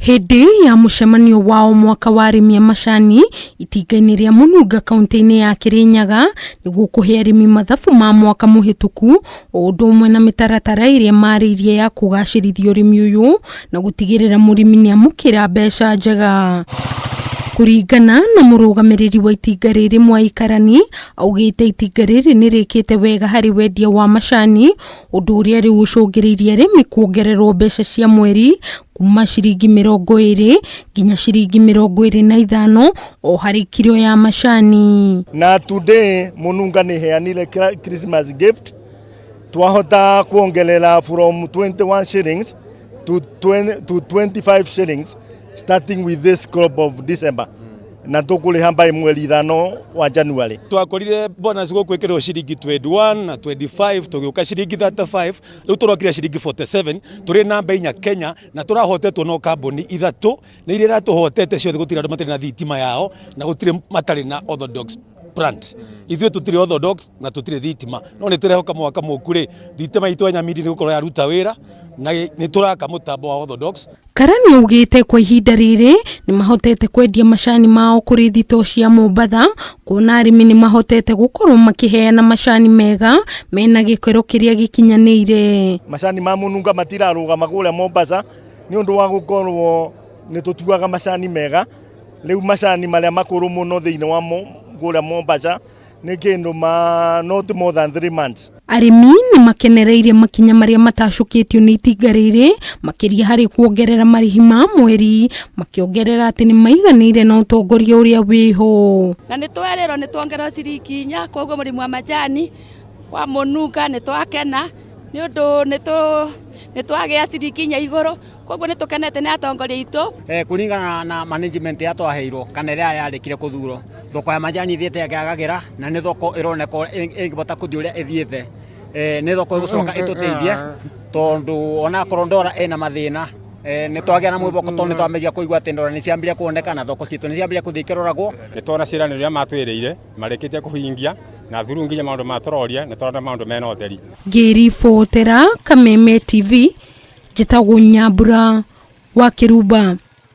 Hĩndĩ ya mũcemanio wao mwaka wa arĩmi a macani itinga-inĩ rĩa Mũnunga kaunti-inĩ ya Kirinyaga nĩguo kũhe arĩmi mathabu ma mwaka mũhĩtũku o ũndũ ũmwe na mĩtaratara ĩrĩa marĩirie ya kũgacĩrithia ũrĩmi ũyũ na gũtigĩrĩra mũrĩmi nĩamũkĩra mbeca njega. Kũringana na mũrũgamĩrĩri wa itinga rĩrĩ Mwai Karani, augĩte itinga rĩrĩ nĩrĩkĩte wega harĩ wendia wa macani, ũndũ ũrĩa rĩu ũcũngĩrĩirie arĩmi kuongererwo mbeca cia mweri kuma ciringi 20 nginya ciringi 25 o harĩ kilo ya macani. Na today Mũnunga nĩheanire Christmas gift, twahota kuongerera from 21 shillings to 25 shillings starting with this crop of December. Na tukuliha by mweri 5 wa January. Twakorire bonus gũkwĩkĩrwo ciringi 21 na 25 tũgĩũka ciringi 35 rĩu tũrokire ciringi 47 tũrĩ namba 4 Kenya na tũrahotetwo no kambuni ithatũ nĩ iria ratũhotete ciothe gũtirĩ andũ matarĩ na thitima yao na gũtirĩ matarĩ na orthodox plant. Ithuĩ tũtirĩ orthodox na tũtirĩ thitima no nĩ tũrehoka mwaka mũku rĩ thitima itũ Nyamindi nĩ gũkorwo yaruta wĩra na nĩ tũraka mũtambo wa orthodox. Karani augĩte kwa ihinda rĩrĩ nĩ mahotete kwendia macani mao kũrĩ thitoo cia Mombatha, kuona arĩmi nĩ mahotete gũkorwo makĩheana macani mega mena gĩkĩro kĩrĩa gĩkinyanĩire. Macani ma Mũnunga matirarũgama kũrĩa Mombatha nĩ ũndũ wa gũkorwo nĩ tũtuaga macani mega. Rĩu macani marĩa makũrũ mũno thĩinĩ wa kũrĩa Mombatha nĩ kĩndũ not more than 3 months. Arĩmi nĩ makenereire makinya marĩa matacũkĩtio nĩ itinga rĩrĩ makĩria harĩ kuongerera marĩhi ma mweri, makĩongerera atĩ nĩ maiganĩire na ũtongoria ũrĩa wĩho. Na nĩ twerĩrwo nĩ tuongererwo ciringi 4 koguo mũrĩmi wa macani wa Mũnunga nĩ twakena nĩ ũndũ nĩ twagĩa ciringi 4 igũrũ, koguo nĩ tũkenete nĩ atongoria itũ. Kũringana na management ya twaheirwo kana ĩrĩa yarĩkire kũthurwo, thoko ya macani ithiĩte ĩkĩagagĩra na nĩ thoko ĩroneka ĩngĩbota kũthiĩ ũrĩa ĩthiĩte. Nĩ thoko ĩgũcoka ĩtũteithie tondũ ona korwo ndora ĩna mathĩna nĩ twagĩa na mwĩboko tondũ nĩ twambĩrĩria kũigua atĩ ndora nĩ ciambire kuoneka na thoko citũ nĩ ciambire kũthiĩ ikĩroragwo. Nĩ twona ciĩranĩro iria matwĩrĩire marĩkĩtie kũhingia na through nginya maũndũ matũroria nĩ twona maũndũ mena ũtheri. Ngĩribotera Kameme TV, njĩtagwo Nyambura wa Kĩrumba.